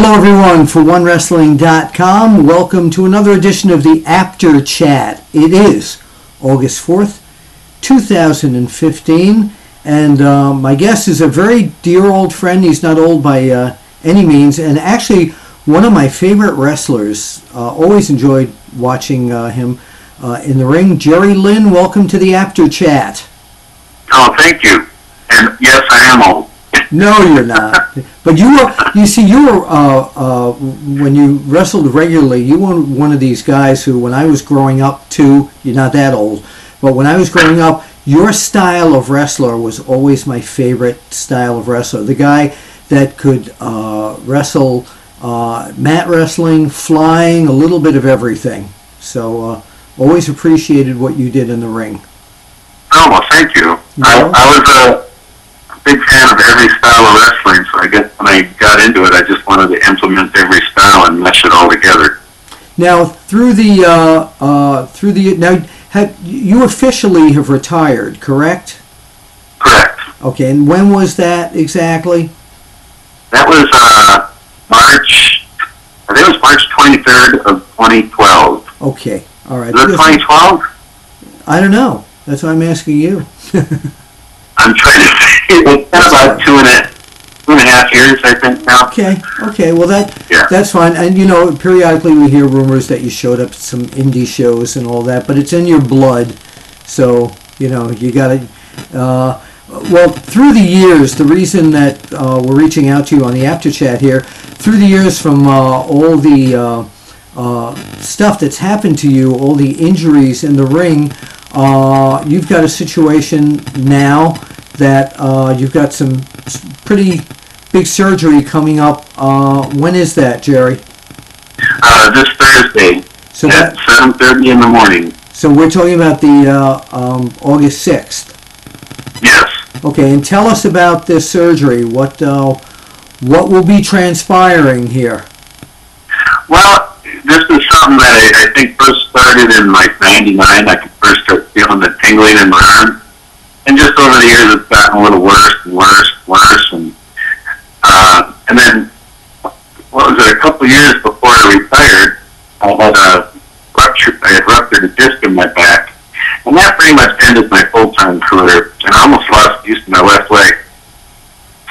Hello everyone for OneWrestling.com. Welcome to another edition of the Apter Chat. It is August 4th, 2015, and my guest is a very dear old friend. He's not old by any means, and actually one of my favorite wrestlers. Always enjoyed watching him in the ring. Jerry Lynn, welcome to the Apter Chat. Oh, thank you. And yes, I am old. No, you're not. But you were, when you wrestled regularly, you were one of these guys who, when I was growing up too, you're not that old, but when I was growing up, your style of wrestler was always my favorite style of wrestler. The guy that could wrestle mat wrestling, flying, a little bit of everything. So always appreciated what you did in the ring. Oh, well, thank you. I was a big fan of every style of wrestling, so I guess when I got into it, I just wanted to implement every style and mesh it all together. Now, you officially have retired, correct? Correct. Okay, and when was that exactly? That was March 23rd of 2012. Okay, all right. Was it 2012? I don't know. That's why I'm asking you. I'm trying to say it's been about two and a half years, I think, now. Okay. Well, that's fine. And periodically we hear rumors that you showed up at some indie shows and all that, but it's in your blood, so you got to. Well, through the years, the reason that we're reaching out to you on the Apter Chat here, through the years from all the stuff that's happened to you, all the injuries in the ring. You've got a situation now that you've got some pretty big surgery coming up. When is that, Jerry? This Thursday at 7:30 in the morning. So we're talking about the August 6th. Yes. Okay, and tell us about this surgery. What will be transpiring here? Well, this is something that I think first started in like '99. I could first start feeling the tingling in my arm, and just over the years it's gotten a little worse and worse, and then what was it? A couple of years before I retired, I had ruptured a disc in my back, and that pretty much ended my full-time career, and I almost lost use of my left leg.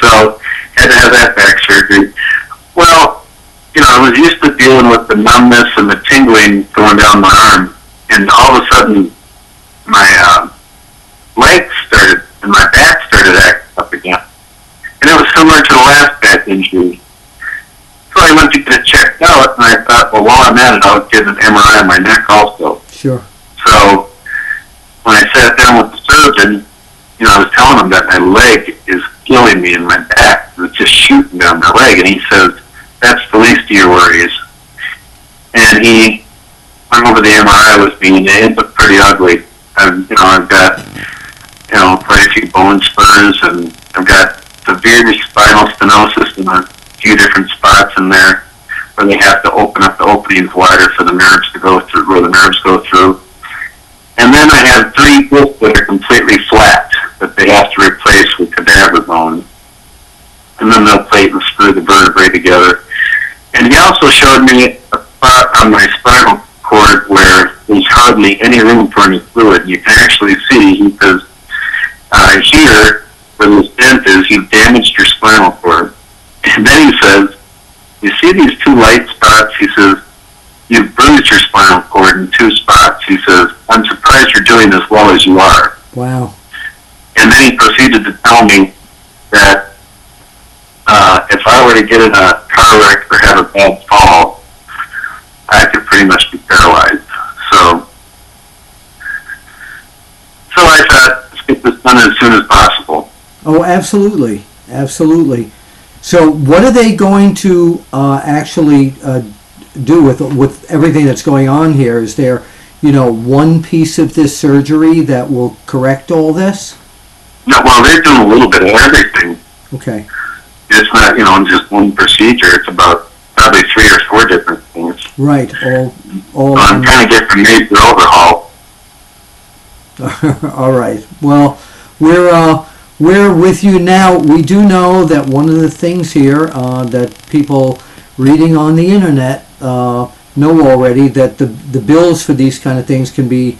So had to have that back surgery. Well, I was used to dealing with the numbness and the tingling going down my arm, and all of a sudden, my legs started, and my back started acting up again. And it was similar to the last back injury. So I went to get it checked out, and I thought, well, while I'm at it, I'll get an MRI on my neck also. Sure. So when I sat down with the surgeon, I was telling him that my leg is killing me in my back. It was just shooting down my leg, and he says, that's the least of your worries. And he went over the MRI with me, and it looked pretty ugly. And, I've got, quite a few bone spurs, and I've got severe spinal stenosis in a few different spots in there where they have to open up the openings wider for the nerves to go through, where the nerves go through. And then I have 3 discs that are completely flat that they have to replace with cadaver bone. And then they'll plate and screw the vertebrae together. And he also showed me a spot on my spinal cord where there's hardly any room for any fluid. You can actually see, he says, here, where this dent is, you've damaged your spinal cord. And then he says, you see these 2 light spots? He says, you've bruised your spinal cord in 2 spots. He says, I'm surprised you're doing as well as you are. Wow. And then he proceeded to tell me that if I were to get in a car wreck or have a bad fall, I could pretty much be paralyzed. So I thought, let's get this done as soon as possible. Oh, absolutely. So what are they going to actually do with everything that's going on here? Is there, one piece of this surgery that will correct all this? No, well, they're doing a little bit of everything. Okay. It's not, just one procedure. It's about probably 3 or 4 different things. Right. All. So I'm trying to get the major overhaul. All right. Well, we're with you now. We do know that one of the things here that people reading on the internet know already that the bills for these kind of things can be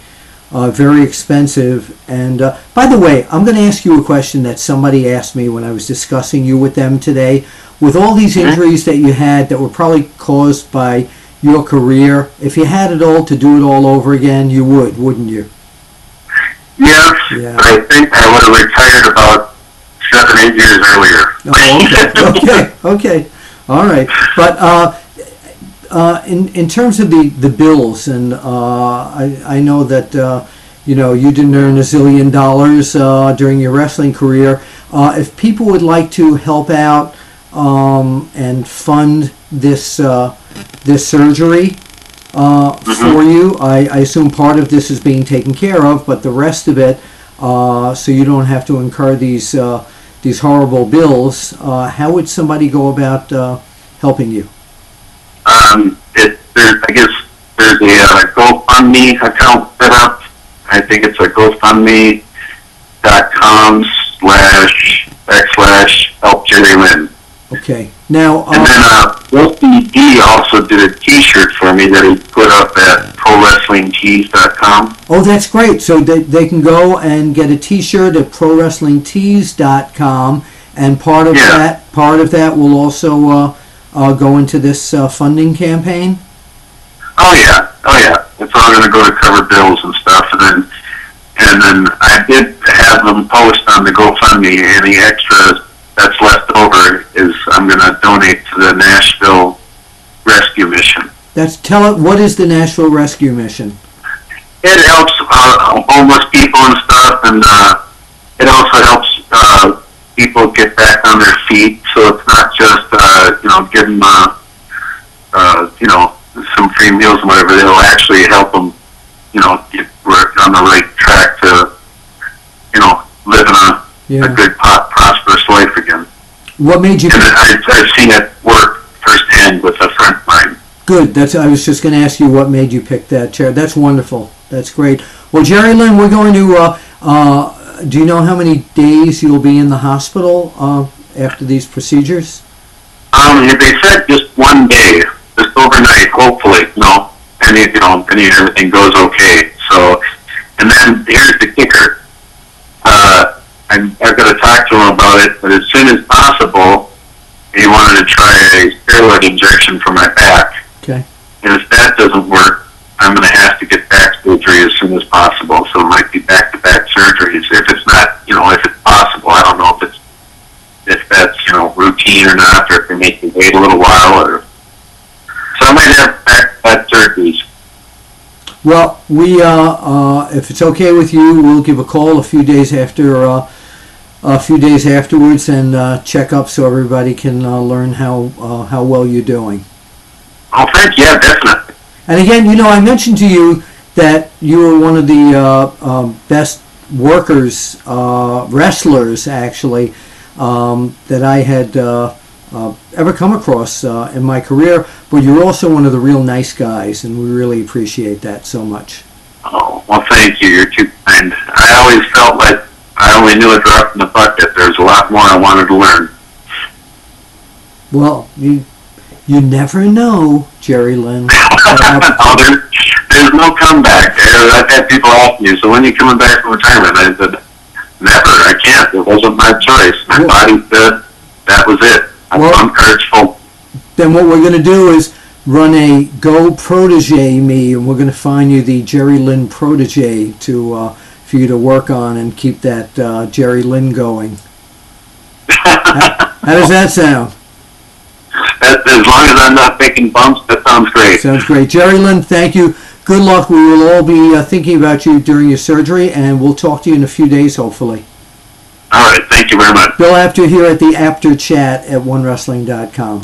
very expensive. And by the way, I'm going to ask you a question that somebody asked me when I was discussing you with them today. With all these injuries that you had that were probably caused by your career, if you had it all to do it all over again, you would, wouldn't you? Yes, yeah. I think I would have retired about 7-8 years earlier. Oh, okay, all right. But in terms of the bills, and I know that you didn't earn $1 zillion during your wrestling career. If people would like to help out and fund this surgery for you, I assume part of this is being taken care of, but the rest of it, so you don't have to incur these horrible bills. How would somebody go about helping you? I guess there's a GoFundMe account set up. I think it's a GoFundMe.com/help Jerry Lynn. Okay. Now, and then tped also did a T-shirt for me that he put up at ProWrestlingTees.com. Oh, that's great. So they can go and get a T-shirt at ProWrestlingTees.com, and part of that will also go into this funding campaign. Oh yeah. It's all going to go to cover bills and stuff, and then I did have them post on the GoFundMe, and the extra that's left over is I'm going to donate to the Nashville Rescue Mission. What is the Nashville Rescue Mission? It helps homeless people and stuff, and it also helps people get back on their feet. So it's not just give them some free meals and whatever. It'll actually help them get on the right track to live in a good, prosperous life again. What made you? And I've seen it work firsthand with a friend of mine. Good. I was just going to ask you what made you pick that chair. That's wonderful. That's great. Well, Jerry Lynn, we're going to. Do you know how many days you'll be in the hospital after these procedures? They said just one day, just overnight, hopefully. And everything goes okay. So, and then here's the kicker. I've got to talk to him about it, but as soon as possible, he wanted to try a steroid injection for my back. Okay. And if that doesn't work, I'm going to have to get back surgery as soon as possible. So it might be back-to-back surgeries. If it's not, if it's possible, I don't know if that's routine or not, or if they make me wait a little while, or so I might have back-to-back surgeries. Well, we if it's okay with you, we'll give a call a few days afterwards and check up so everybody can learn how well you're doing. Oh, thank you. Yeah, definitely. And again, I mentioned to you that you were one of the best workers, wrestlers actually, that I had ever come across in my career, but you're also one of the real nice guys, and we really appreciate that so much. Oh, well, thank you. You're too kind. I always felt like I only knew a drop in the bucket. There's a lot more I wanted to learn. Well, you never know, Jerry Lynn. There's no comeback. I've had people ask me, so when are you coming back from retirement? I said, never. I can't. It wasn't my choice. My body said that was it. I'm courageful. Then what we're going to do is run a Go Protege me, and we're going to find you the Jerry Lynn Protege for you to work on and keep that Jerry Lynn going. How does that sound? As long as I'm not taking bumps, that sounds great. Sounds great. Jerry Lynn, thank you. Good luck. We will all be thinking about you during your surgery, and we'll talk to you in a few days, hopefully. All right. Thank you very much. Bill Apter here at the Apter Chat at OneWrestling.com.